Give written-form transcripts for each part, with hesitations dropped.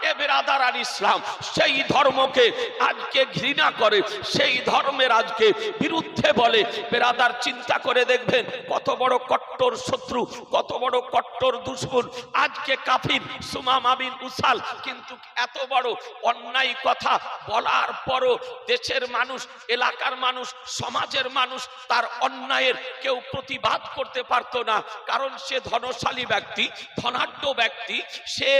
এ বেরাদার আর ইসলাম সেই ধর্মকে আজকে ঘৃণা করে, সেই ধর্মের আজকে বিরুদ্ধে বলে। বেরাদার চিন্তা করে দেখবেন কত বড় কট্টর শত্রু, কত বড় কট্টর দুশমন আজকে কাফির সুমামা বিন উসাল। কিন্তু এত বড় অন্যায় কথা বলার পরও দেশের মানুষ, এলাকার মানুষ, সমাজের মানুষ তার অন্যায়ের কেউ প্রতিবাদ করতে পারত না, কারণ সে ধনশালী ব্যক্তি, ধনাঢ্য ব্যক্তি, সে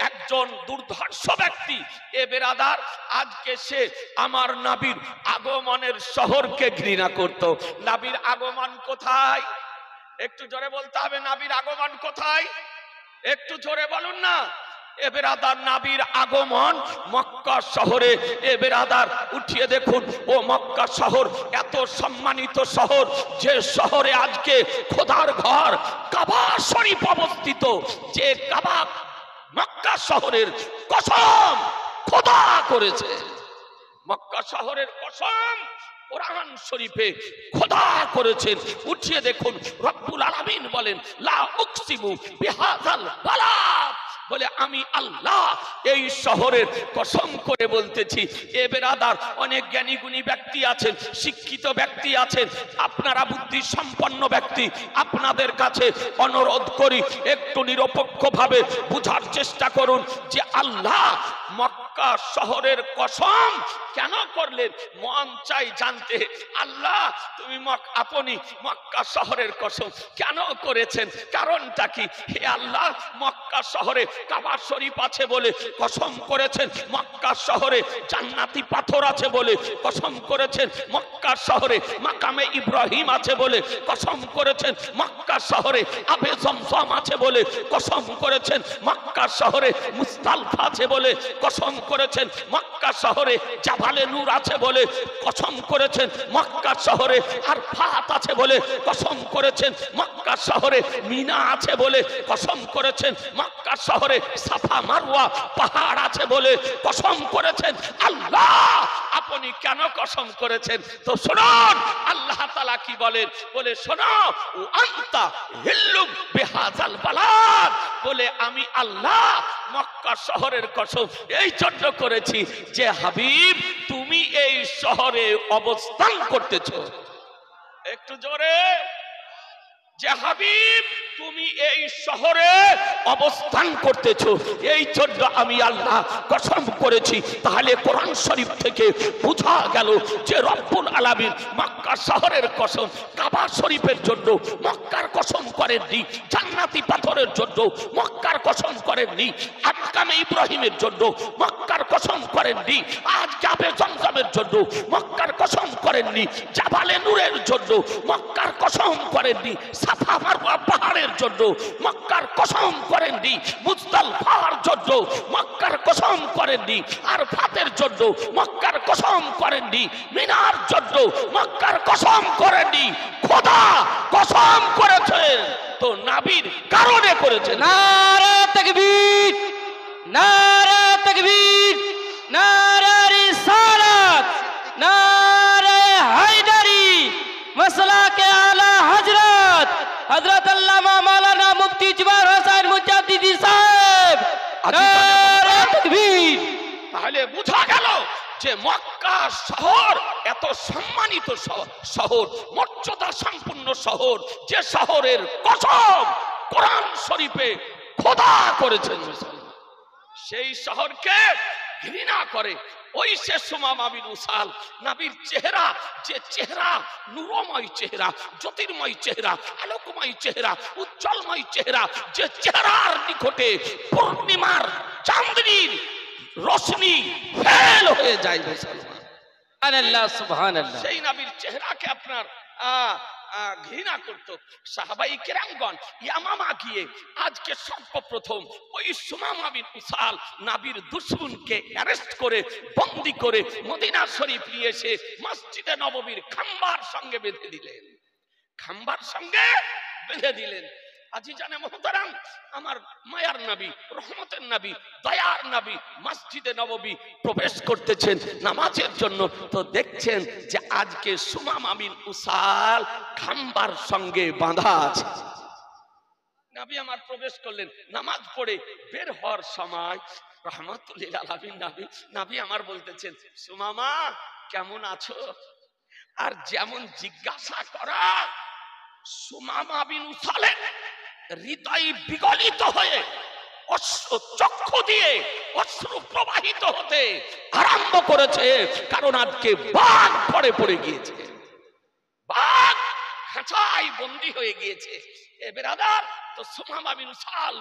একজন দুর্ধর্ষ ব্যক্তি। এ বেরাদার আজকে সে আমার নবীর আগমনের শহরকে ঘৃণা করত। নবীর আগমন কোথায়? একটু জোরে বলতে হবে, নবীর আগমন কোথায়? একটু জোরে বলুন না। এ বেরাদার নবীর আগমন মক্কা শহরে। এ বেরাদার উঠিয়ে দেখুন, ও মক্কা শহর এত সম্মানিত শহর, যে শহরে আজকে খোদার ঘর কাবা শরীফ অবস্থিত, যে কাবা মক্কা শহরের কসম খোদা করেছে। মক্কা শহরের কসম কোরআন শরীফে খোদা করেছেন। উঠিয়ে দেখুন, রব্বুল আলামিন বলেন লা উকসিমু বিহাযাল বালাদ, বলে আমি আল্লাহ এই শহরের কসম করে বলতেছি। এ বেরাদার অনেক জ্ঞানী গুণী ব্যক্তি আছেন, শিক্ষিত ব্যক্তি আছেন, আপনারা বুদ্ধি সম্পন্ন ব্যক্তি, আপনাদের কাছে অনুরোধ করি একটু নিরপেক্ষভাবে বুঝার চেষ্টা করুন যে আল্লাহ মক্কা শহরের কসম কেন করলেন। মন চাই জানতে, আল্লাহ তুমি আপনি মক্কা শহরের কসম কেন করেছেন, কারণটা কি? হে আল্লাহ, মক্কা শহরে কাবা শরীফ আছে বলে কসম করেছেন, মক্কা শহরে জান্নাতি পাথর আছে বলে কসম করেছেন, মক্কা শহরে মাকামে ইব্রাহিম আছে বলে কসম করেছেন, মক্কা শহরে আবে জমজম আছে বলে কসম করেছেন, মক্কা শহরে মুস্তালফা আছে বলে কসম করেছেন, মক্কা শহরে জাবালে নূর আছে বলে কসম করেছেন, মক্কা শহরে আরফাত আছে বলে কসম করেছেন, মক্কা শহরে মিনা আছে বলে কসম করেছেন, মক্কা শহরে সাফা মারওয়া পাহাড় আছে বলে কসম করেছেন। আল্লাহ আপনি কেন কসম করেছেন? তো শুনুন আল্লাহ তাআলা কি বলেন, বলে শোনো, ও আনতা হিল্লুম বিহাযাল বালাদ, বলে আমি আল্লাহ মক্কা শহরের কসম এই জন্য করেছি যে হাবিব তুমি এই শহরে অবস্থান করতেছো। একটু জোরে, যে হাবিব তুমি এই শহরে অবস্থান করতেছো, এই জন্য আমি আল্লাহ কসম করেছি। তাহলে কোরআন শরীফ থেকে বোঝা গেল যে রব্বুল আলামিন মক্কা শহরের কসম কাবা শরীফের জন্য মক্কার কসম করেননি, জান্নাতি পাথরের জন্য মক্কার কসম করেননি, মাকামে ইব্রাহিমের জন্য মক্কার কসম করেননি, আজ কাবে জমজমের জন্য মক্কার কসম করেননি, জাবালে নূরের জন্য মক্কার কসম করেননি, সাফা মারওয়া পাহাড়ের জন্য মক্কার কসম করেননি, মুজদালফার জন্য মক্কার কসম করেননি, আরফাতের জন্য মক্কার কসম করেননি, মিনার জন্য মক্কার কসম করেননি। খোদা কসম করেছেন তো নবীর কারণে করেছেন। নারে তাকবীর, নারে তাকবীর, নারে রিসালাত, নারে হায়দারি, মাসলাকে আলা হযরত হযরত আল্লামা মাওলানা মুফতি জুবাইর হোসেন মুজাদ্দিদি সাহেব। নারে তাকবীর। তাহলে বোঝা গেল যে মক্কা শহর এত সম্মানিত শহর, মর্যাদা সম্পন্ন শহর, যে শহরের কসম কোরআন শরীফে খোদা করেছেন মুসলমান, সেই শহরকে ঘৃণা করে। ওই সে সুমামা বিন উসাল, নবীর চেহারা, যে চেহারা নূরময় চেহারা, জ্যোতির্ময় চেহারা, আলোকময় চেহারা, উজ্জ্বলময় চেহারা, যে চেহারার নিকটে পূর্ণিমার চাঁদনীর রোশনি ফেল হয়ে যায় মুসলমান। সুবহানাল্লাহ, সুবহানাল্লাহ। সেই নবীর চেহারাকে আপনার ঘৃণা করত সাহাবাই কেরামগণ। ইয়ামামা গিয়ে আজকে সর্বপ্রথম ওই সুমামা বিন উসাল নবীর দুশমনকে অ্যারেস্ট করে বন্দী করে মদিনা শরীফ নিয়ে এসে মসজিদে নববীর খাম্বার সঙ্গে বেঁধে দিলেন, খাম্বার সঙ্গে বেঁধে দিলেন। আজিজানে মুহতারাম, আমার মায়ার নবী, রহমতের নবী, দয়ার নবী মসজিদে নববী প্রবেশ করতেছেন নামাজের জন্য। তো দেখছেন যে আজকে সুমামা বিন উসাল খাম্বার সঙ্গে বাঁধা আছে। নবী আমার প্রবেশ করলেন, নামাজ পড়ে বের হওয়ার সময় রহমাতুল্লিল আলামিন নবী আমার বলতেছেন, সুমামা কেমন আছো? আর যেমন জিজ্ঞাসা করা, সুমামা বিন উসালের হৃদয় বিগলিত হয়ে অশ্রু চক্ষু দিয়ে অশ্রু প্রবাহিত হতে আরম্ভ করেছে। কারণ আজকে বাঘ পড়ে গিয়েছে, বাঘ খাঁচায় বন্দী হয়ে গিয়েছে। এ বেরাদার, তো সুমামা বিন উসাল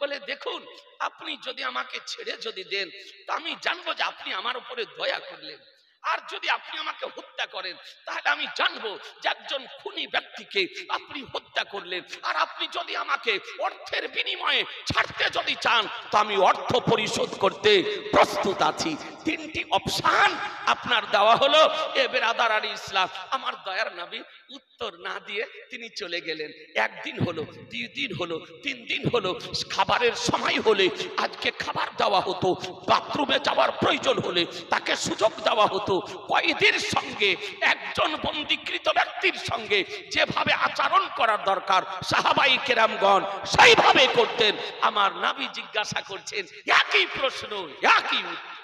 বলে দেখুন, আপনি যদি আমাকে ছেড়ে যদি দেন, তা আমি জানবো যে আপনি আমার উপরে দয়া করলেন। আর যদি আপনি আমাকে হত্যা করেন, তাহলে আমি জানবো যে একজন খুনি ব্যক্তিকে আপনি হত্যা করলেন। আর আপনি যদি আমাকে অর্থের বিনিময়ে ছাড়তে যদি চান, তো আমি অর্থ পরিশোধ করতে প্রস্তুত আছি। তিনটি অপশন আপনার দেওয়া হলো। এ বেরাদার আলী ইসলাম, আমার দয়ার নবী উত্তর না দিয়ে তিনি চলে গেলেন। একদিন হলো, 2 দিন হলো, 3 দিন হলো, খাবারের সময় হলে আজকে খাবার দেওয়া হতো, বাথরুমে যাওয়ার প্রয়োজন হলে তাকে সুযোগ দেওয়া হতো। কয়েদির সঙ্গে একজন বন্দীকৃত ব্যক্তির সঙ্গে যেভাবে আচরণ করার দরকার সাহাবাই কেরামগণ সেইভাবে করতেন। আমার নবী জিজ্ঞাসা করছেন একই প্রশ্ন, একই উত্তর।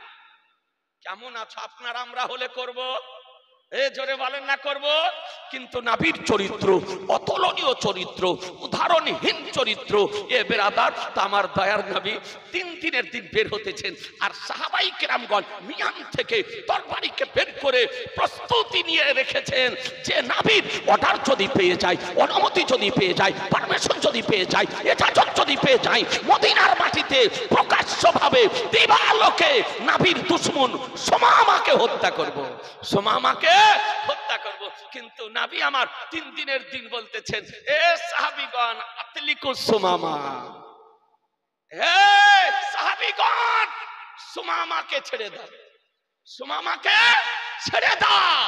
কেমন আছো আপনারা? আমরা হলে করব, এ জোরে বলেন না করব? কিন্তু নবীর চরিত্র অতুলনীয় চরিত্র, উদাহরণহীন চরিত্র। এ বেরাদার, তা আমার দয়ার নবী 3 দিনের দিন বের হতেছেন, আর সাহাবাই কেরামগণ মিয়ান থেকে তরবারিকে বের করে প্রস্তুতি নিয়ে রেখেছেন যে নবীর অর্ডার যদি পেয়ে যায়, অনুমতি যদি পেয়ে যায়, পারমিশন যদি পেয়ে যায়, ইজাজত যদি পেয়ে যায়, মদিনার মাটিতে প্রকাশ্যভাবে দিবালোকে নবীর দুশমন সুমামাকে হত্যা করব, সুমামাকে হত্যা করব। কিন্তু নবী আমার 3 দিনের দিন বলতেছেন, এ সাহাবীগণ আতলিকুস সুমামা, হে সাহাবীগণ সুমামাকে ছেড়ে দাও, সুমামাকে ছেড়ে দাও।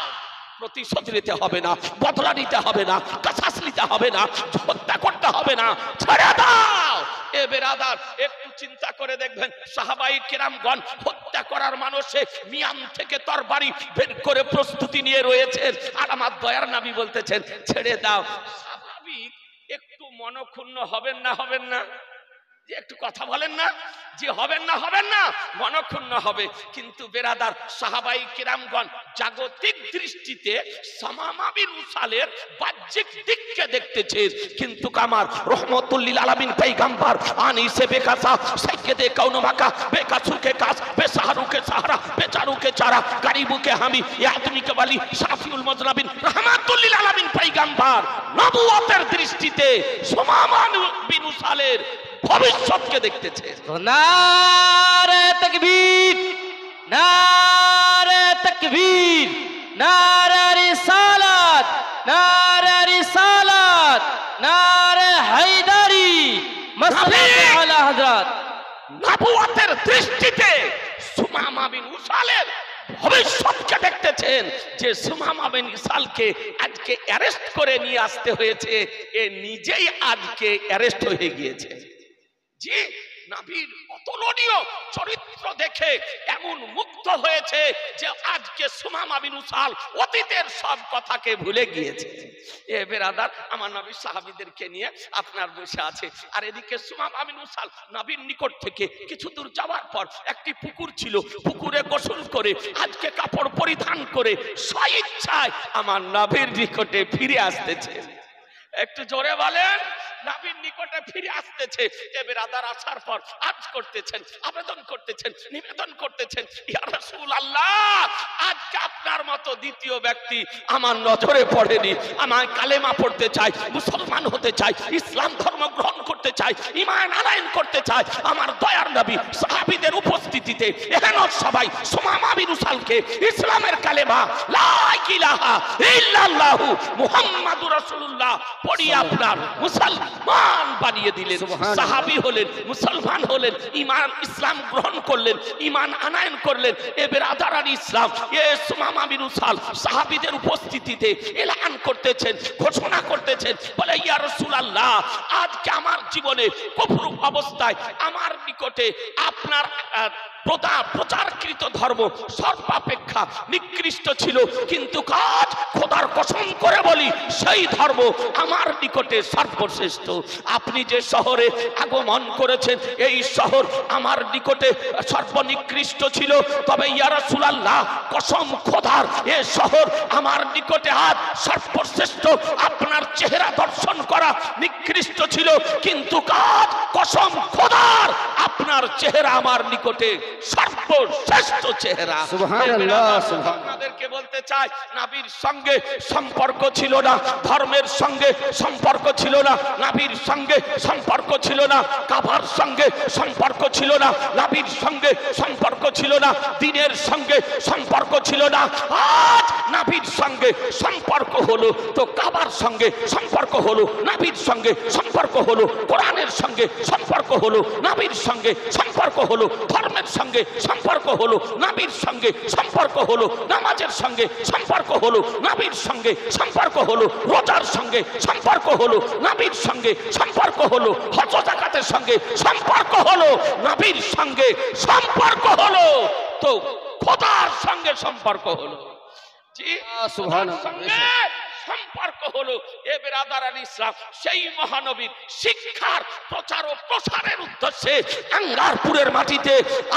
প্রতিশোধ নিতে হবে না, বদলা নিতে হবে না, কাসাস নিতে হবে না, হত্যা করতে হবে না, ছেড়ে দাও। এ বেরাদার, একটু চিন্তা করে দেখবেন, সাহাবাই কেরামগণ হত্যা করার মানুষে মিয়ান থেকে তরবারি বের করে প্রস্তুতি নিয়ে রয়েছেন। আর আমার দয়ার নবী বলতেছেন ছেড়ে দাও। স্বাভাবিক একটু মনক্ষুণ্ণ হবেন না? হবেন না? যে একটু কথা বলেন না, যে হবেন না মনক্ষুণ্ণ হবে। কিন্তু বেরাদার, সাহাবাই কেরামগণ জাগতিক দৃষ্টিতে সুমামা বিন উসালের বাহ্যিক দিককে দেখতেছেন, কিন্তু আমার রহমতুল্লিল আলামিন পয়গম্বর আনিসে বেকাসা সাইয়্যিদে কাউন মাকা বেকাসুকে কাস বেসাহরুকে সাহারা বেচারুকে চারা গরিবুকে হামি ইয়া আদমিকে ওয়ালি শাফিউল মুজনাবিন রহমতুল্লিল আলামিন পয়গম্বর নবুয়তের দৃষ্টিতে সুমামা বিন উসালের ভবিষ্যৎকে দেখতেছে। নারে তাকবীর, নারে তাকবীর, নারে রিসালাত, নারে রিসালাত, নারে হায়দারি, মাসলাত আলা হযরত। নবুয়তের দৃষ্টিতে সুমামা বিন উসালের ভবিষ্যৎকে দেখতেছেন, যে সুমামা বিন উসালকে আজকে অ্যারেস্ট করে নিয়ে আসতে হয়েছে, এ নিজেই আজকে অ্যারেস্ট হয়ে গিয়েছে। জি, নবীর অতুলনীয় চরিত্র দেখে এমন মুগ্ধ হয়েছে যে আজকে সুমামা বিন উসাল অতীতের সব কথাকে ভুলে গিয়েছে। এ বেরাদার, আমার নবী সাহাবীদেরকে নিয়ে আপনার বসে আছে, আর এদিকে সুমামা বিন উসাল নবীর নিকট থেকে কিছু দূর যাওয়ার পর একটি পুকুর ছিল, পুকুরে গোসল করে আজকে কাপড় পরিধান করে স্বইচ্ছায় আমার নবীর নিকটে ফিরে আসতেছে। একটু জোরে বলেন, নবীর নিকটে ফিরে আসতেছে। এ বেরাদার, আসার পর আজ করতেছেন, আবেদন করতেছেন, নিবেদন করতেছেন, ইয়া রাসূলুল্লাহ, আজকে আপনার মতো দ্বিতীয় ব্যক্তি আমার নজরে পড়েনি। আমার কালেমা পড়তে চাই, মুসলমান হতে চাই, ইসলাম ধর্ম গ্রহণ করতে চাই, ঈমান আনয়ন করতে চাই। আমার দয়ার নবী সাহাবীদের উপস্থিতিতে এহেন সবাই সুমামা বিন উসালকে ইসলামের কালেমা লা ইলাহা ইল্লাল্লাহু মুহাম্মাদুর রাসূলুল্লাহ পড়িয়ে আপনার মুসলমান বানিয়ে দিলেন। সাহাবী হলেন, মুসলমান হলেন, ঈমান ইসলাম গ্রহণ করলেন, ঈমান আনয়ন করলেন। এ বেরাদার আলী ইসলাম, এ সুমামা বিন উসাল সাহাবীদের উপস্থিতিতে এলান করতেছেন, ঘোষণা করতেছেন, বলে ইয়া রাসূলুল্লাহ, আজকে আমার জীবনে কুফর অবস্থায় আমার নিকটে আপনার প্রচারকৃত ধর্ম সর্বাপেক্ষা নিকৃষ্ট ছিল, কিন্তু কাজ খোদার কসম করে বলি সেই ধর্ম আমার নিকটে সর্বশ্রেষ্ঠ। আপনি যে শহরে আগমন করেছেন এই শহর আমার নিকটে সর্বনিকৃষ্ট ছিল, তবে ইয়া রাসূলুল্লাহ কসম খোদার এ শহর আমার নিকটে আজ সর্বশ্রেষ্ঠ। আপনার চেহারা দর্শন করা নিকৃষ্ট ছিল, কিন্তু কাজ কসম খোদার আপনার চেহারা আমার নিকটে সর্বশ্রেষ্ঠ চেহারা। সুবহানাল্লাহ, আপনাদেরকে বলতে চাই, নবীর সঙ্গে সম্পর্ক ছিল না, ধর্মের সঙ্গে সম্পর্ক ছিল না, নবীর সঙ্গে সম্পর্ক ছিল না, কাবার সঙ্গে সম্পর্ক ছিল না, নবীর সঙ্গে সম্পর্ক ছিল না, দ্বীনের সঙ্গে সম্পর্ক ছিল না। আজ নবীর সঙ্গে সম্পর্ক হলো তো কাবার সঙ্গে সম্পর্ক হলো, নবীর সঙ্গে সম্পর্ক হলো, কোরআনের সঙ্গে সম্পর্ক হলো, নবীর সঙ্গে সম্পর্ক হলো, ধর্মের সঙ্গে সম্পর্ক হলো, নবীর সঙ্গে সম্পর্ক হলো, নামাজের সঙ্গে সম্পর্ক হলো, নবীর সঙ্গে সম্পর্ক হলো, রোজার সঙ্গে সম্পর্ক হলো, নবীর সঙ্গে সম্পর্ক হলো, হজ যাকাতের সঙ্গে সম্পর্ক হলো, নবীর সঙ্গে সম্পর্ক হলো, তো খোদার সঙ্গে সম্পর্ক হলো। জি, সুবহানাল্লাহ। সঙ্গে সম্পর্ক হলো। এ বেরাদারান ইসলাম সেই মহানবীর শিক্ষার প্রচার ও প্রসারের উদ্দেশ্যে আঙ্গারপুরের মাটিতে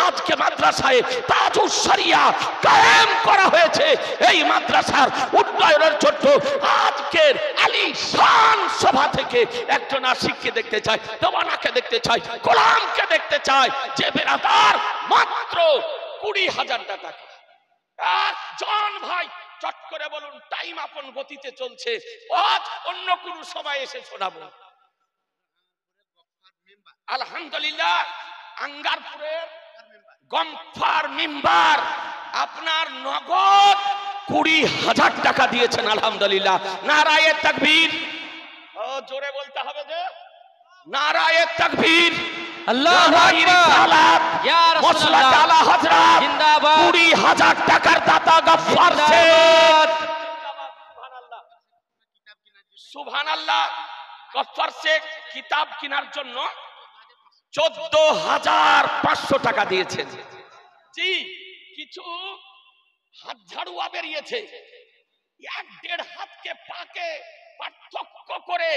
আজকে মাদ্রাসায় তাজুস শরিয়া কায়েম করা হয়েছে। এই মাদ্রাসার উন্নয়নের জন্য আজকের আলিশান সভা থেকে একজন আশিককে দেখতে চাই, দেওয়ানাকে দেখতে চাই, গোলামকে দেখতে চাই, যে বেরাদার মাত্র 20,000 টাকা। একজন ভাই চট করে বলুন, টাইম আপন গতিতে চলছে, আজ অন্য কোন সময় এসে শোনাবো। আলহামদুলিল্লাহ, আঙ্গারপুরের গম্ফার মিম্বার আপনার নগদ 20,000 টাকা দিয়েছেন। আলহামদুলিল্লাহ, নারায়ে তাকবীর। ও জোরে বলতে হবে যে নারায়ে তাকবীর, আল্লাহু আকবার, ইয়া রাসূলুল্লাহ জিন্দাবাদ, 20,000 টাকার দাতা গফফার শেখ। সুবহানাল্লাহ। গফফার শেখ কিতাব কেনার জন্য 14,500 টাকা দিয়েছেন। জি, কিছু হাত ঝাড়ুয়া বেরিয়েছে, 1-1.5 হাতকে পাকে পার্থক্য করে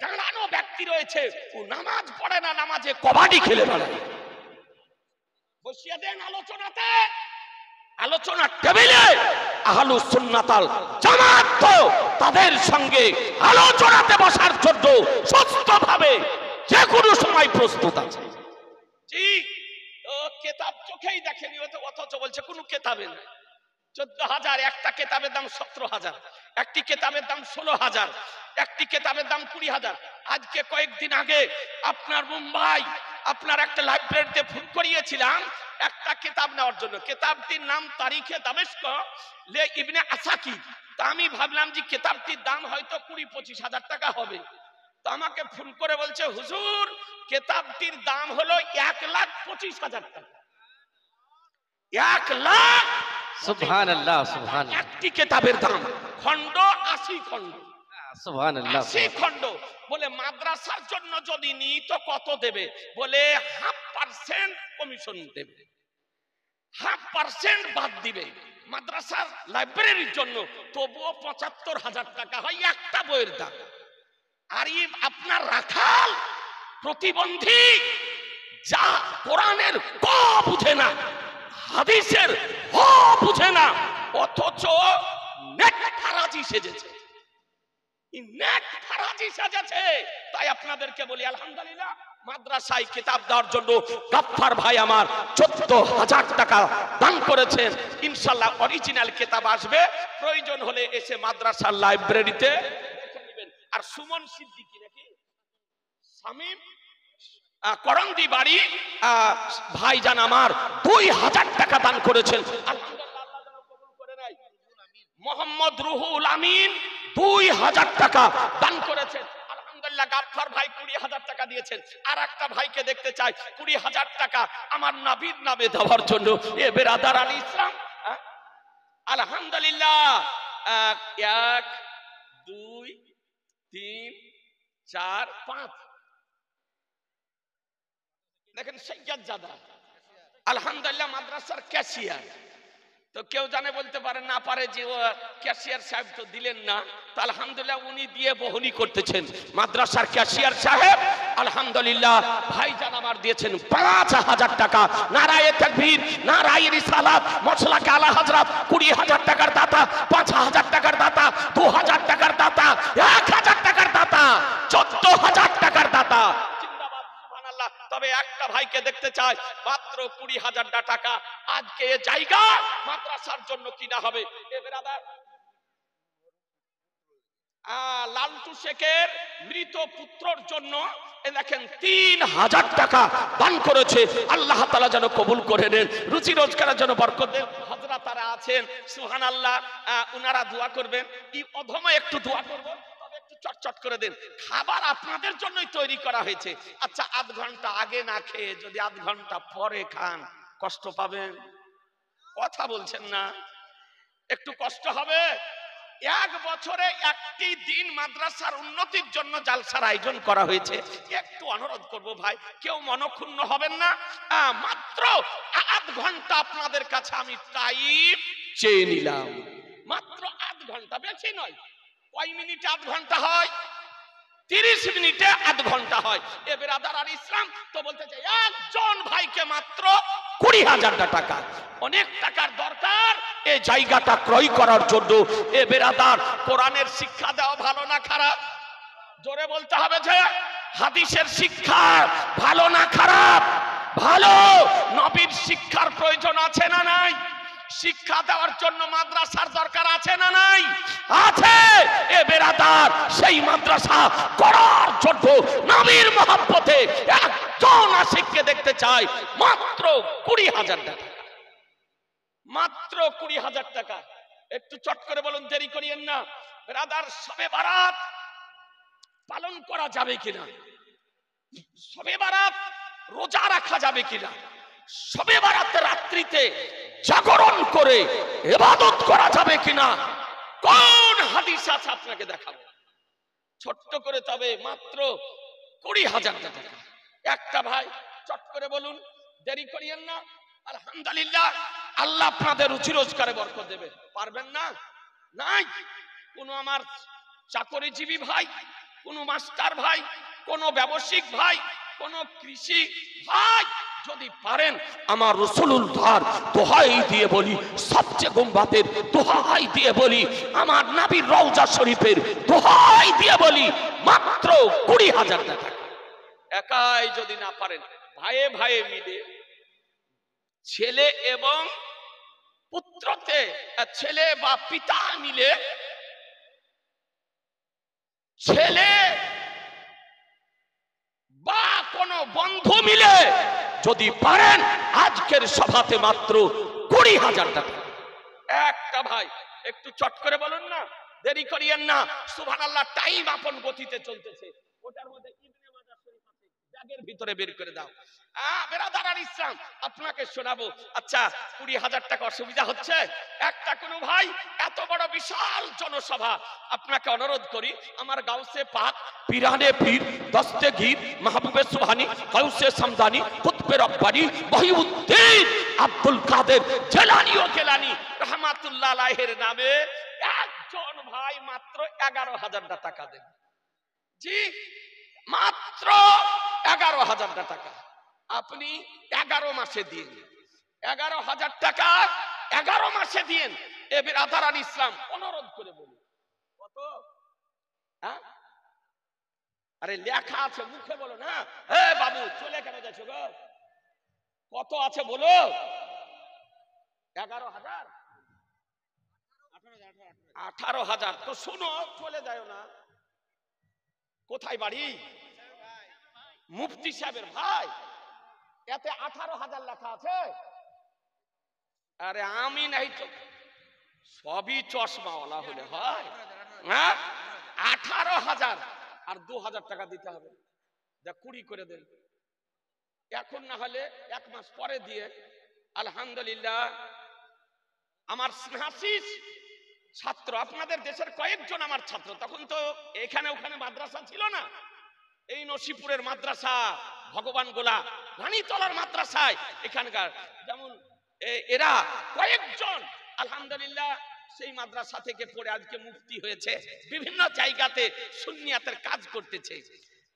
দাঁড়ানো ব্যক্তি রয়েছে, ও নামাজ পড়ে না, নামাজে কবাডি খেলে বেড়ায়। বসিয়ে দেন আলোচনাতে, আলোচনার টেবিলে আহলুস সুন্নাতাল জামাত তো তাদের সঙ্গে আলোচনাতে বসার জন্য সুস্থভাবে যে কোনো সময় প্রস্তুত আছে। জি, ও কিতাব চোখেই দেখেনি, অথচ বলছে কোনো কিতাবে না। 14,000, একটা কিতাবের দাম 17,000, একটি কিতাবের দাম 16,000, একটি কিতাবের দাম 20,000। আজকে কয়েকদিন আগে আপনার মুম্বাই আপনার একটা লাইব্রেরিতে ফোন করিয়েছিলাম একটা কিতাব নেওয়ার জন্য। কিতাবটির নাম তারিখে দামেস্ক লে ইবনে আসাকির। তা আমি ভাবলাম যে কিতাবটির দাম হয়তো 20-25,000 টাকা হবে। তো আমাকে ফোন করে বলছে, হুজুর কিতাবটির দাম হলো 1,25,000 টাকা। 1,00,000 সুবহানাল্লাহ, সুবহানাল্লাহ, একটি কিতাবের দাম, খণ্ড 80 খণ্ড, সুবহানাল্লাহ। 80 খণ্ড। বলে মাদ্রাসার জন্য যদি নি তো কত দেবে? বলে 0.5% কমিশন দেবে, 0.5% বাদ দিবে মাদ্রাসার লাইব্রেরির জন্য, তবুও 75,000 টাকা হয় একটা বইয়ের দাম। আর আপনার রাখাল প্রতিবন্ধী যা কোরআনের ক বুঝে না, হাদিসের হ বুঝে না, অথচ নেট ফারাজি সেজেছে, নেট ফারাজি সাজাছে। তাই আপনাদেরকে বলি আলহামদুলিল্লাহ, মাদ্রাসায় কিতাব দেওয়ার জন্য গফফার ভাই আমার 14,000 টাকা দান করেছেন। ইনশাআল্লাহ অরিজিনাল কিতাব আসবে, প্রয়োজন হলে এসে মাদ্রাসার লাইব্রেরিতে দেখে নেবেন। আর সুমন সিদ্দিকী নাকি শামীম করন্দি বাড়ি ভাইজান আমার 2,000 টাকা দান করেছেন। আলহামদুলিল্লাহ, আল্লাহ যেন কবুল করে নেয়। মোহাম্মদ রুহুল আমিন 2,000 টাকা দান করেছেন। আলহামদুলিল্লাহ, গফফার ভাই 20,000 টাকা দিয়েছেন। আর একটা ভাইকে দেখতে চাই 20,000 টাকা আমার নবীর নামে দেওয়ার জন্য। এ বেরাদার আলী ইসলাম, আলহামদুলিল্লাহ 1 2 3 4 5 দেখেন সৈয়দ জাদা, আলহামদুলিল্লাহ মাদ্রাসার ক্যাশিয়ার। তো কেউ জানে বলতে পারে না পারে যে ও ক্যাশিয়ার সাহেব তো দিলেন না, তো আলহামদুলিল্লাহ উনি দিয়ে বহনি করতেছেন। মাদ্রাসার ক্যাশিয়ার সাহেব আলহামদুলিল্লাহ ভাইজান আমার দিয়েছেন ৫,০০০ টাকা। নারায়ে তাকবীর, নারায়ে রিসালাত, মসলাকে আলা হযরত। ২০,০০০ টাকার দাতা, ৫,০০০ টাকার দাতা, ২,০০০ টাকার দাতা, ১,০০০ টাকার দাতা, ১৪,০০০ টাকার দাতা। জিন্দাবাদ, সুবহানাল্লাহ। তবে একটা ভাইকে দেখতে চাই, মাত্র ২০,০০০ টাকা আজকে এই জায়গা মাদ্রাসার জন্য কিনা হবে। এ ব্রাদার লালটু শেখের মৃত পুত্রর জন্য দেখেন ৩,০০০ টাকা দান করেছে। আল্লাহ তাআলা যেন কবুল করে নেন, রুজি রোজগারের জন্য বরকত দেন। হযরত তারা আছেন সুবহানাল্লাহ, উনারা দোয়া করবেন। এই অধমে একটু দোয়া করব, তবে একটু চটচট করে দেন। খাবার আপনাদের জন্যই তৈরি করা হয়েছে। আচ্ছা, আধ ঘন্টা আগে না খেয়ে যদি আধ ঘন্টা পরে খান কষ্ট পাবেন? কথা বলছেন না, একটু কষ্ট হবে। এক বছরে একটি দিন মাদ্রাসার উন্নতির জন্য জালসার আয়োজন করা হয়েছে। একটু অনুরোধ করব ভাই, কেউ মনক্ষুণ্ণ হবেন না। মাত্র আধ ঘন্টা আপনাদের কাছে আমি টাইম চেয়ে নিলাম, মাত্র আধ ঘন্টা, বেশি নয়। কয় মিনিটে আধ ঘন্টা হয়? ৩০ মিনিটে আধ ঘন্টা হয়। এ বেরাদার আর ইসলাম তো বলতে চাই, একজন ভাইকে মাত্র ২০,০০০ টাকা। অনেক টাকার দরকার এই জায়গাটা ক্রয় করার জন্য। এ বেরাদার, কোরআনের শিক্ষা দেওয়া ভালো না খারাপ? জোরে বলতে হবে যে হাদিসের শিক্ষা ভালো না খারাপ? ভালো। নবীর শিক্ষার প্রয়োজন আছে না নাই? শিক্ষা দেওয়ার জন্য মাদ্রাসার দরকার আছে না নাই? আছে। এ বেরাদার, সেই মাদ্রাসা করার জন্য নবীর মহব্বতে একজন আশিককে দেখতে চাই। মাত্র ২০,০০০ টাকা, মাত্র ২০,০০০ টাকা। একটু চট করে বলুন, দেরি করিয়েন না। বেরাদার, শবে বারাত পালন করা যাবে কিনা? শবে বারাত রোজা রাখা যাবে কিনা? শবে বারাতের রাত্রিতে জাগরণ করে ইবাদত করা যাবে কিনা? কোন হাদিস আছে আপনাকে দেখাবো ছোট্ট করে। তবে মাত্র ২০,০০০ টাকা। একটা ভাই চট করে বলুন, দেরি করিয়েন না। আলহামদুলিল্লাহ, আল্লাহ আপনাদের রুজি রোজগারে বরকত দেবে। পারবেন না? নাই। কোন আমার চাকরিজীবী ভাই, কোন মাস্টার ভাই, কোন ব্যবসায়িক ভাই, কোন কৃষি ভাই যদি পারেন, আমার রাসূলুল্লাহর দোহাই দিয়ে বলি, সবচেয়ে গুম্বাতের দোহাই দিয়ে বলি, আমার নবীর রওজা শরীফের দোহাই দিয়ে বলি, মাত্র ২০,০০০ টাকা। একাই যদি না পারেন, ভাইয়ে ভাইয়ে মিলে, ছেলে এবং পুত্রতে, ছেলে বা পিতা মিলে, ছেলে বা কোন বন্ধু মিলে যদি পারেন, আজকের সভাতে মাত্র ২০,০০০ টাকা। একটা ভাই একটু চট করে বলুন না, দেরি করিয়েন না। সুবহানাল্লাহ, টাইম আপন গতিতে চলতেছে। ওটার মধ্যে ইবনে মাজাহ শরীফ আছে, ব্যাগের ভিতরে বের করে দাও। বেরাদার আর ইসলাম, আপনাকে শোনাবো। আচ্ছা, ২০,০০০ টাকা অসুবিধা হচ্ছে? একটা কোন ভাই, এত বড় বিশাল জনসভা, আপনাকে অনুরোধ করি, আমার গাউসে পাক, পিরানে পীর, দস্তগীর, মাহবুবে সুবহানী, গাউসে সামদানি, কুতবে রব্বানী, মহিউদ্দিন আব্দুল কাদের জিলানী ও গিলানী রাহমাতুল্লাহ আলাইহির নামে একজন ভাই মাত্র ১১,০০০ টাকা দেন। জি, মাত্র ১১,০০০ টাকা। আপনি ১১ মাসে দিন, ১১,০০০ টাকা ১১ মাসে দিন। এ বেরাদার আর ইসলাম, অনুরোধ করে বলি, কত? আরে লেখা আছে, মুখে বলো না। হে বাবু, চলে কেন যাচ্ছ গো? কত আছে বলো? ১১,০০০, ১৮,০০০। তো শুনো, চলে যায় না। কোথায় বাড়ি? মুফতি সাহেবের ভাই, এতে ১৮,০০০ লেখা আছে। আরে আমি নাই তো, সবই চশমাওয়ালা হলে হয়। ১৮,০০০ আর ২,০০০ টাকা দিতে হবে। ২০ করে দেন এখন, না হলে ১ মাস পরে দিয়ে। আলহামদুলিল্লাহ, আমার স্নেহাশিস ছাত্র, আপনাদের দেশের কয়েকজন আমার ছাত্র, তখন তো এখানে ওখানে মাদ্রাসা ছিল না। এই নসিপুরের মাদ্রাসা ভগবান গোলা রানীতলার মাদ্রাসায় এখানকার যেমন এরা কয়েকজন আলহামদুলিল্লাহ সেই মাদ্রাসা থেকে পড়ে আজকে মুফতি হয়েছে, বিভিন্ন জায়গাতে সুন্নিয়াতের কাজ করতেছে।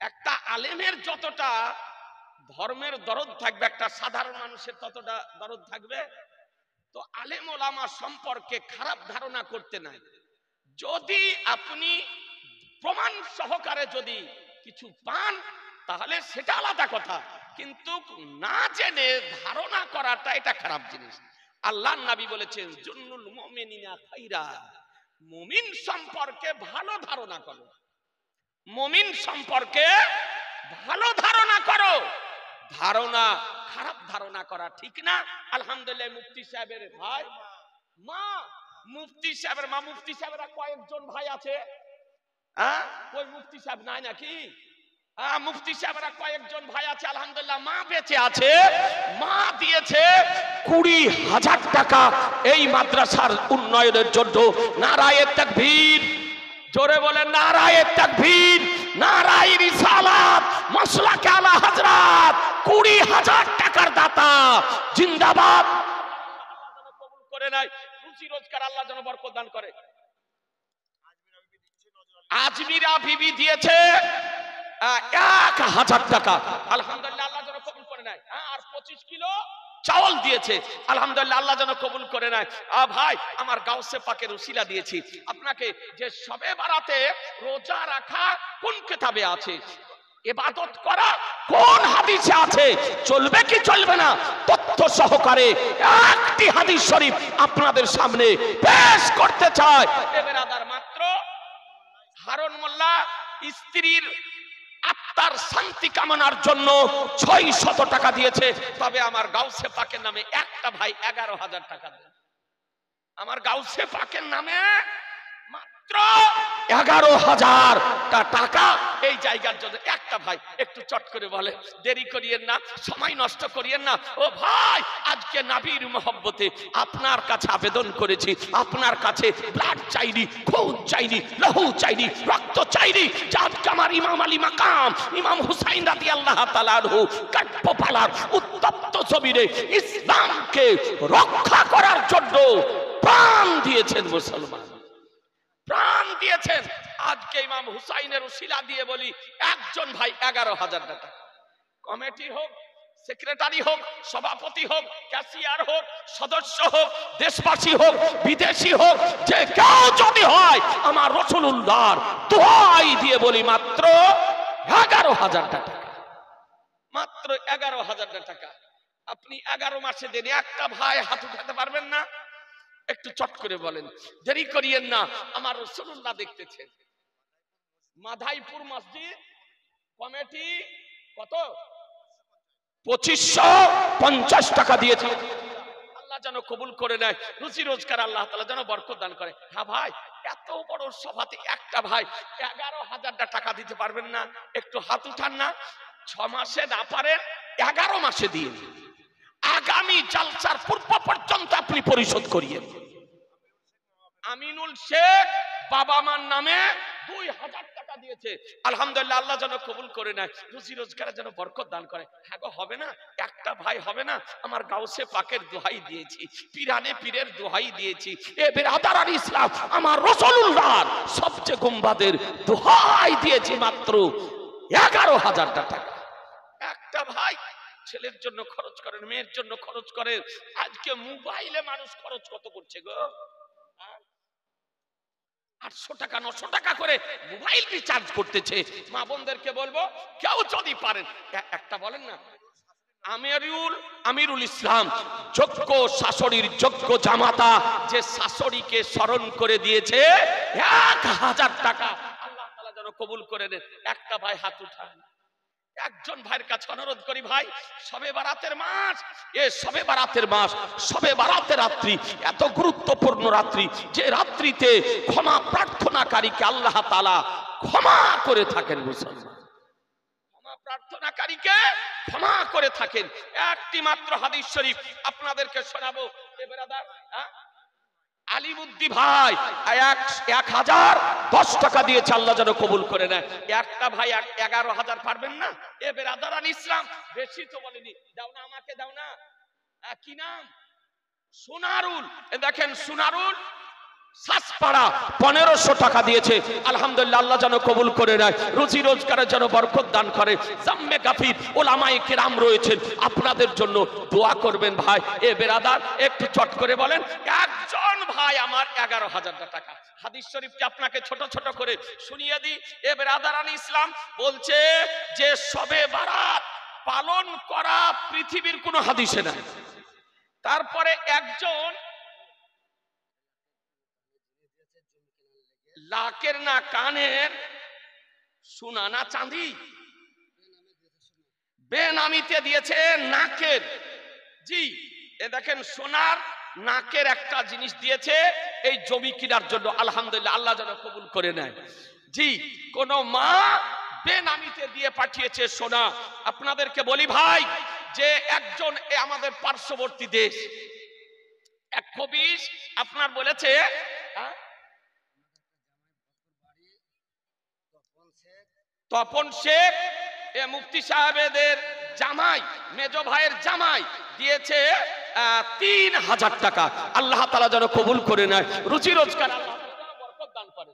একটা আলেমের যতটা ধর্মের দরদ থাকবে, একটা সাধারণ মানুষের ততটা দরদ থাকবে। তো আলেম ওলামা সম্পর্কে খারাপ ধারণা করতে নাই। যদি আপনি প্রমাণ সহকারে যদি কিছু পান তাহলে সেটা আলাদা কথা, কিন্তু না জেনে ধারণা করাটা এটা খারাপ জিনিস। আল্লাহর নবী বলেছেন জুন্নুল মুমিনিনা খাইরা, মুমিন সম্পর্কে ভালো ধারণা করো, মুমিন সম্পর্কে ভালো ধারণা করো। ধারণা খারাপ ধারণা করা ঠিক না। আলহামদুলিল্লাহ মুফতি সাহেবের ভাই মা, মুফতি সাহেবের মা, মুফতি সাহেবেরা কয়েকজন ভাই আছে? ওই মুফতি সাহেব নাই নাকি? মুফতি সাহেবরা কয়েকজন ভাই আছে, আলহামদুলিল্লাহ মা বেঁচে আছে। মা দিয়েছে 20,000 টাকা এই মাদ্রাসার উন্নয়নের জন্য। নারায়ে তাকবীর, জোরে বলেন নারায়ে তাকবীর, নারায়ে রিসালাত, মাসলাকে আলা হযরত। 20,000 টাকার দাতা জিন্দাবাদ। কবুল করে নাই, রুজি রোজগার আল্লাহ যেন বরকত দান করে। আজমিরা বিবি দিয়েছে 1,000 টাকা, আলহামদুলিল্লাহ আল্লাহ যেন কবুল করে নেয়। আর 25 কিলো চাউল দিয়েছে, আলহামদুলিল্লাহ আল্লাহ যেন কবুল করে নেয়। ভাই আমার গাউসে পাকের উসিলা দিয়েছি আপনাকে, যে শবে বারাতে রোজা রাখা কোন কিতাবে আছে, ইবাদত করা কোন হাদিসে আছে, চলবে কি চলবে না তথ্য সহকারে একটি হাদিস শরীফ আপনাদের সামনে পেশ করতে চাই। এবেরাদার মাত্র হারুন মোল্লা স্ত্রীর আত্মার শান্তি কামনার জন্য 600 টাকা দিয়েছে। তবে আমার গাউসে পাকের নামে একটা ভাই 11,000 টাকা দেন। আমার গাউসে পাকের নামে মাত্র 11,000 টাকা এই জায়গার জন্য একটা ভাই। একটু চট করে বলে, দেরি করিয়েন না, সময় নষ্ট করিয়েন না। ও ভাই আজকে নবীর মহব্বতে আপনার কাছে আবেদন করেছি, আপনার কাছে ব্লাড চাইনি, খুন চাইনি, লহু চাইনি, রক্ত চাইনি। আজকে আমার ইমাম আলী মাকাম ইমাম হুসাইন রাদিয়াল্লাহু তাআলা আনহু কাঠপালার উত্তপ্ত জমিনে ইসলামকে রক্ষা করার জন্য প্রাণ দিয়েছেন মুসলমান, প্রাণ দিয়েছেন। আজকে ইমাম হুসাইনের উসিলা দিয়ে বলি, একজন ভাই 11,000 টাকা, কমিটি হোক, সেক্রেটারি হোক, সভাপতি হোক, ক্যাশিয়ার হোক, সদস্য হোক, দেশবাসী হোক, বিদেশি হোক, যে কেউ যদি হয় আমার রাসূলুল্লাহর দোহাই দিয়ে বলি মাত্র 11,000 টাকা, মাত্র 11,000 টাকা। আপনি 11 মাসে দেন, একটা ভাই হাত উঠাতে পারবেন না? একটু চট করে বলেন, দেরি করিয়েন না, আমার রাসূলুল্লাহ দেখতেছেন। মাধাইপুর মসজিদ কমিটি কত? 2550 টাকা দিয়েছে। আল্লাহ যেন কবুল করে নেয়, রুজি রোজগার আল্লাহ তাআলা যেন বরকত দান করে। হ্যাঁ ভাই, এত বড় সভাতে একটা ভাই 11,000 টাকা দিতে পারবেন না? একটু হাত উঠান না। 6 মাসে না পারেন 11 মাসে দিয়ে আগামী জালসার পূর্ব পর্যন্ত আপনি পরিশোধ করিয়েন। আমিনুল শেখ বাবা মার নামে 2,000 টাকা দিয়েছে, আলহামদুলিল্লাহ আল্লাহ যেন কবুল করে নেয়, রুজি রোজগারে যেন বরকত দান করে। হ্যাঁ গো, হবে না? একটা ভাই হবে না? আমার গাউসে পাকের দোহাই দিয়েছি, পিরানে পীরের দোহাই দিয়েছি, এ বেরাদার আল ইসলাম আমার রাসূলুল্লাহর সবচেয়ে গুম্বাদের দোহাই দিয়েছি মাত্র 11,000 টাকা। একটা ভাই ছেলের জন্য খরচ করেন, মেয়ের জন্য খরচ করেন। আজকে মোবাইলে মানুষ খরচ কত করছে গো? 800 টাকা 900 টাকা করে মোবাইল রিচার্জ করতেছে। মা বোনদেরকে বলবো, কেউ যদি পারেন একটা বলেন না, আমিরুল ইসলাম যোগ্য শাশুড়ির যোগ্য জামাতা, যে শাশুড়িকে স্মরণ করে দিয়েছে 1,000 টাকা, আল্লাহ তাআলা যেন কবুল করে নেন। একটা ভাই হাত উঠান। একজন ভাইয়ের কাছে অনুরোধ করি, ভাই শবে বারাতের মাস, শবে বারাতের মাস, শবে বারাতের রাত্রি এত গুরুত্বপূর্ণ রাত্রি, যে রাত্রিতে ক্ষমা প্রার্থনাকারীকে আল্লাহ তাআলা ক্ষমা করে থাকেন। মুসলমান ক্ষমা প্রার্থনাকারীকে ক্ষমা করে থাকেন। একটি মাত্র হাদিস শরীফ আপনাদেরকে শোনাবো। এ বেরাদার, আলিমুদ্দি ভাই 1010 টাকা দিয়েছে, আল্লাহ যেন কবুল করে নেয়। একটা ভাই 11,000 পারবেন না? এ বেরাদারান ইসলাম, বেশি তো বলেনি, দাও না আমাকে, দাও না। কি নাম? সোনারুল। দেখেন সোনারুল সাসপাড়া 1500 টাকা দিয়েছে, আলহামদুলিল্লাহ, আল্লাহ যেন কবুল করে নেয়, রুজি রোজগারের জন্য বরকত দান করে। জাম্মে কাফির ওলামায়ে কেরাম রয়েছেন, আপনাদের জন্য দোয়া করবেন ভাই। এ বেরাদার একটু চট করে বলেন, একজন ভাই আমার 11,000 টাকা। হাদিস শরীফটি আপনাকে ছোট ছোট করে শুনিয়ে দিই। এ বেরাদারান ইসলাম বলছে যে শবে বারাত পালন করা পৃথিবীর কোনো হাদিসে নাই। তারপরে একজন লাখের না কানের সোনা না চাঁদি বেনামিতে দিয়েছে নাকের। জি, এ দেখেন সোনার নাকের একটা জিনিস দিয়েছে এই জমি কেনার জন্য, আলহামদুলিল্লাহ, আল্লাহ যেন কবুল করে নেয়। জি, কোন মা বেনামিতে দিয়ে পাঠিয়েছে সোনা। আপনাদেরকে বলি ভাই যে একজন আমাদের পার্শ্ববর্তী দেশ 120 আপনার বলেছে, তপন শেখ এ মুফতি সাহেবের জামাই, মেজ ভাইয়ের জামাই দিয়েছে 3000 টাকা। আল্লাহ তাআলা যেন কবুল করে নেয়, রুজি রোজগার আল্লাহ তাআলা যেন বরকত দান করে।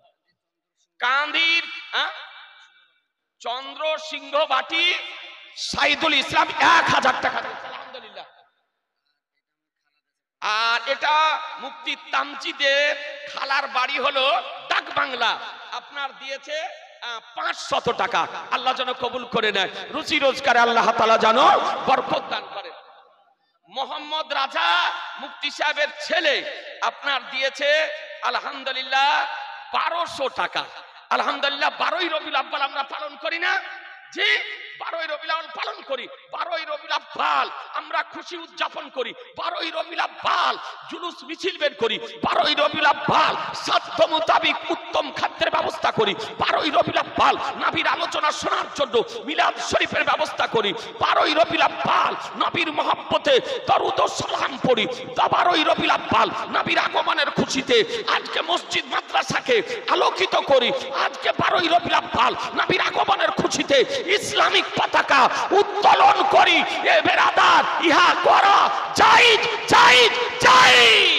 কান্দির চন্দ্র সিংহ বাটি সাইদুল ইসলাম 1000 টাকা দিয়েছে, আলহামদুলিল্লাহ। আর এটা মুফতি তামজিদের খালার বাড়ি হলো ডাক বাংলা, আপনার দিয়েছে 500 টাকা। আল্লাহ যেন কবুল করে নেয়, রুজি রোজগারে আল্লাহ তাআলা যেন বরকত দান করে। মোহাম্মদ রাজা মুফতি সাহেবের ছেলে আপনার দিয়েছে আলহামদুলিল্লাহ 1200 টাকা। আলহামদুলিল্লাহ, 12ই রবিউল আউয়াল আমরা পালন করি না? জি, 12ই রবিউল আউয়াল পালন করি। 12ই রবিউল আউয়াল আমরা খুশি উদযাপন করি। 12ই রবিউল আউয়াল জুলুস মিছিল বের করি। 12ই রবিউল আউয়াল সাধ্য মোতাবেক উত্তম খাদ্যের ব্যবস্থা করি। 12ই রবিউল আউয়াল নবীর আলোচনা শোনার জন্য মিলাদ শরীফের ব্যবস্থা করি। 12ই রবিউল আউয়াল নবীর মহব্বতে দরুদ ও সালাম পড়ি। 12ই রবিউল আউয়াল নবীর আগমনের খুশিতে আজকে মসজিদ মাদ্রাসাকে আলোকিত করি। আজকে 12ই রবিউল আউয়াল নবীর আগমনের খুশিতে ইসলামিক পতাকা উত্তোলন করি। এ বেরাদার, ইহা করা জায়েজ জায়েজ জায়েজ।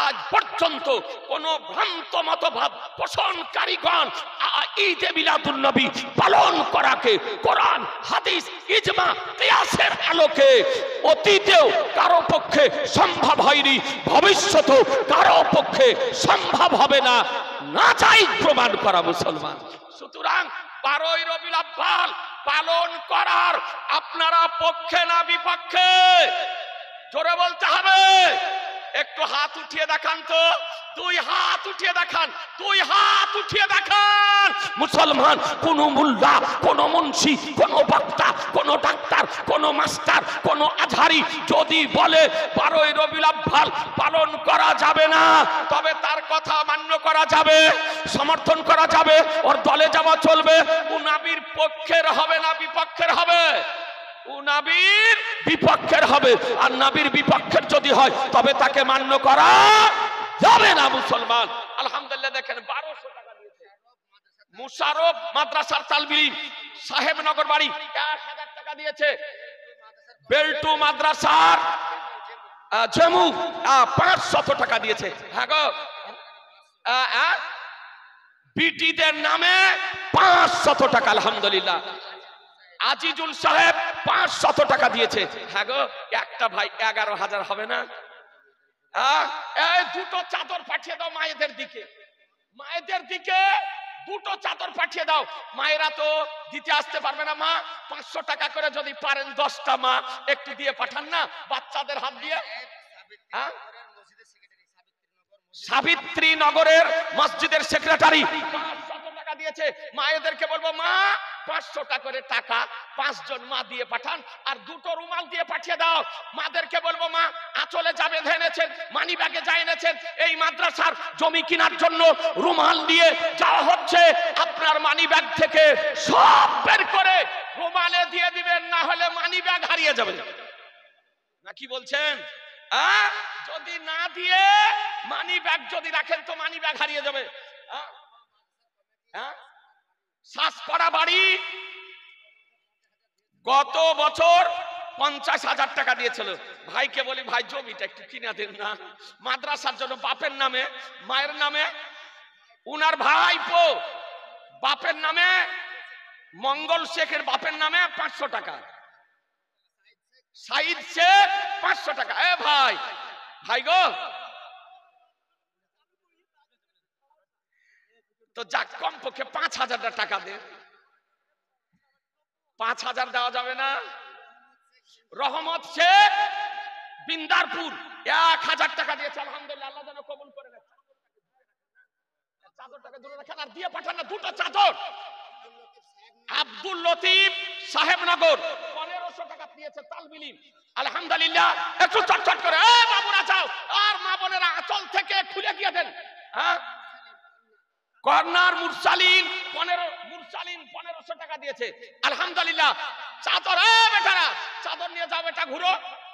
আজ পর্যন্ত কোন ভ্রান্ত মতবাদ পোষণকারীগণ ঈদে মিলাদুন নবী পালন করাকে কোরআন হাদিস ইজমা কিয়াসের আলোকে অতীতেও কারো পক্ষে সম্ভব হয়নি, ভবিষ্যতেও কারো পক্ষে সম্ভব হবে না, না চাই প্রমাণ করা মুসলমান। সুতরাং 12ই রবিউল আউয়াল পালন করার আপনারা পক্ষে না বিপক্ষে? জোরে বলতে হবে। একটু হাত উঠিয়ে দেখান তো, 2 হাত উঠিয়ে দেখান, 2 হাত উঠিয়ে দেখান। মুসলমান কোন মুল্লা, কোন মুন্সি, কোন বক্তা, কোন ডাক্তার, কোন মাস্টার, কোন আজহারি যদি বলে 12ই রবিউল আউয়াল পালন করা যাবে না, তবে তার কথা মান্য করা যাবে, সমর্থন করা যাবে, ওর দলে যাওয়া চলবে। ও নবীর পক্ষের হবে না বিপক্ষের হবে? ও নবীর বিপক্ষের হবে। আর নবীর বিপক্ষের যদি হয় তবে তাকে মান্য করা যাবে না মুসলমান। আলহামদুলিল্লাহ, দেখেন 1200 টাকা দিয়েছে মুশারফ মাদ্রাসার তালবে ইলম সাহেবনগর বাড়ি, 1000 টাকা দিয়েছে। বেলটু মাদ্রাসার জেমু 500 টাকা দিয়েছে। হ্যাঁ গো, বিটিদের নামে 500 টাকা, আলহামদুলিল্লাহ। আজিজুল সাহেব 500 টাকা দিয়েছে। হ্যাঁ গো, একটা ভাই 11,000 হবে না? এই 2টো চাদর পাঠিয়ে দাও মায়েদের দিকে, মায়েদের দিকে 2টো চাদর পাঠিয়ে দাও। মায়েরা তো দিতে আসতে পারবে না। মা 500 টাকা করে যদি পারেন 10টা মা একটু দিয়ে পাঠান না বাচ্চাদের হাত দিয়ে। সাবিত্রী নগরের মসজিদের সেক্রেটারি 500 টাকা দিয়েছে। মায়েদেরকে বলবো মা 500 টাকা করে টাকা 5 জন মা দিয়ে পাঠান, আর 2টো রুমাল দিয়ে পাঠিয়ে দাও। মাদেরকে বলবো মা আঁচলে যা বেঁধে এনেছেন, মানি ব্যাগে যা এনেছেন, এই মাদ্রাসার জমি কেনার জন্য রুমাল দিয়ে যাওয়া হচ্ছে, আপনার মানি ব্যাগ থেকে সব বের করে রুমালে দিয়ে দিবেন, না হলে মানি ব্যাগ হারিয়ে যাবে। না কি বলছেন? যদি না দিয়ে মানি ব্যাগ যদি রাখেন তো মানি ব্যাগ হারিয়ে যাবে। শ্বাসপাড়া বাড়ি গত বছর 50,000 টাকা দিয়েছিল। ভাইকে বলি ভাই জমিটা একটু কিনে দেন না, মাদ্রাসার জন্য। বাপের নামে মায়ের নামে, উনার ভাইপো বাপের নামে, মঙ্গল শেখের বাপের নামে 500 টাকা, সাইদ শেখ 500 টাকা। এ ভাই ভাই গো, তো যাক কমপক্ষে 5,000 টাকা দেন। 5,000 দেওয়া যাবে না? রহমত শেখ বিন্দারপুর 1,000 টাকা দিয়েছে, আলহামদুলিল্লাহ, আল্লাহ যেন কবুল করে নেন। চাদরটাকে দূরে রাখেন আর দিয়ে পাঠান না দুটো চাদর। আব্দুল লতিফ সাহেবনগর 1500 টাকা দিয়েছে তালবিলি, আলহামদুলিল্লাহ। একটু চটচট করে এ বাবুরা যাও আর মা বোনেরা আঁচল থেকে খুলে দিয়ে দেন। কর্নার মুরসালিন 1500 টাকা দিয়েছে, আলহামদুলিল্লাহ। চাদর বেটারা চাদর নিয়ে যাও, বেটা ঘুরো।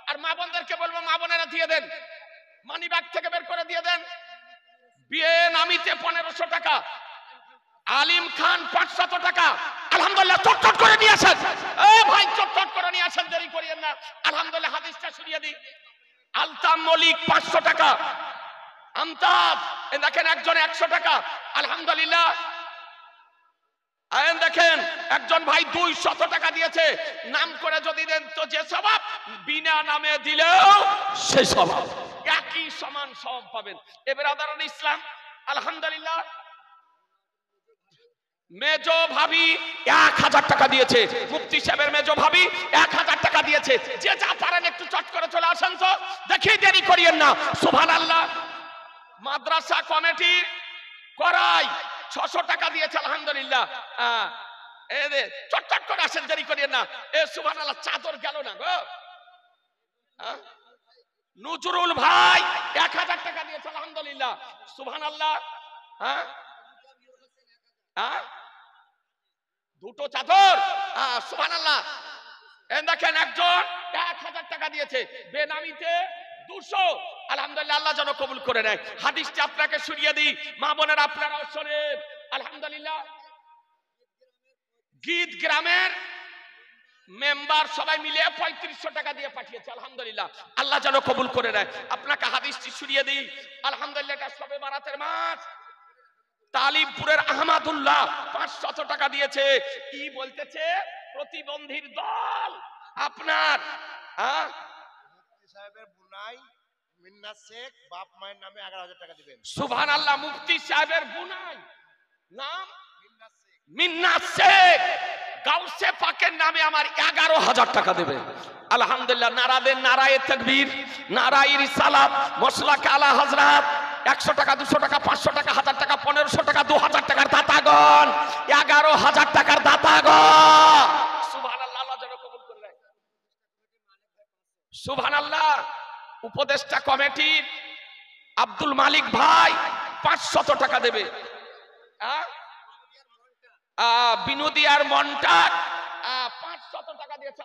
আর মা বোনদেরকে বলবো মা বোনেরা দিয়ে দেন, মানি ব্যাগ থেকে বের করে দিয়ে দেন। বিয়ে নামিতে 1500 টাকা, আলিম খান 500 টাকা, আলহামদুলিল্লাহ। চটচট করে নিয়ে আসেন ভাই, চটচট করে নিয়ে আসেন, দেরি করিয়েন না। আলহামদুলিল্লাহ, হাদিসটা শুনিয়ে দিই। আলতাম মলিক 500 টাকা, আমতাজ দেখেন একজন 100 টাকা, আলহামদুলিল্লাহ। দেখেন একজন ভাই 200 টাকা দিয়েছে। নাম করে যদি দেন তো যে স্বভাব, বিনা নামে দিলেও সে স্বভাব, একই সমান সব পাবেন। এবার আদারান ইসলাম, আলহামদুলিল্লাহ। মেজো ভাবি 1000 টাকা দিয়েছে, মুফতি সাহেবের মেজো ভাবি 1000 টাকা দিয়েছে। যে যা পারেন একটু চট করে চলে আসেন তো, দেখি দেরি করিয়েন না। সুবহানাল্লাহ। মাদ্রাসা কমিটি করাই 600 টাকা দিয়েছে, আলহামদুলিল্লাহ। চটচট করে আসেন, দেরি করিয়েন না। সুবহানাল্লাহ, চাদর গেল না গো। নজরুল ভাই 1000 টাকা দিয়েছে, আলহামদুলিল্লাহ। সুবহানাল্লাহ। দুটো চাদর, সুবহানাল্লাহ। দেখেন একজন 1000 টাকা দিয়েছে, বেনামিতে 200, আলহামদুলিল্লাহ। আল্লাহ যেন কবুল করে নেয়। হাদিসটা আপনাকে শুনিয়ে দিই, মা বোনেরা আপনারাও শোনেন, আলহামদুলিল্লাহ। গীত গ্রামের মেম্বার সবাই মিলে 3500 টাকা দিয়ে পাঠিয়েছে, আলহামদুলিল্লাহ। আল্লাহ যেন কবুল করে নেয়। আপনাকে হাদিসটি শুনিয়ে দিই, আলহামদুলিল্লাহ। এটা সবে বারাতের মাস। তালিমপুরের আহমদুল্লাহ 500 টাকা দিয়েছে। কি বলতেছে? প্রতিবন্ধীর দল আপনার সাহেবের বুনাই মিন্নাত শেখ বাপ মায়ের নামে 11,000 টাকা দিবেন। সুবহানাল্লাহ। মুফতি সাহেবের বুনাই নাম মিন্নাত শেখ, গাউসে পাকের নামে আমার 11,000 টাকা দেবে, আলহামদুলিল্লাহ। নারা দেন নারায়ে তাকবীর, নারায়ে রিসালাত, মসলাকে আলা হযরত। 100 টাকা, 200 টাকা, 500 টাকা, 1000 টাকা, 1500 টাকা, 2000 টাকার দাতাগণ, 11,000 টাকার দাতাগণ। সুবহানাল্লাহ, আল্লাহ যেন কবুল করে নেয়। সুবহানাল্লাহ। উপদেষ্টা কমিটির আব্দুল মালিক ভাই 500 টাকা দেবে। বিনোদিয়ার মনটা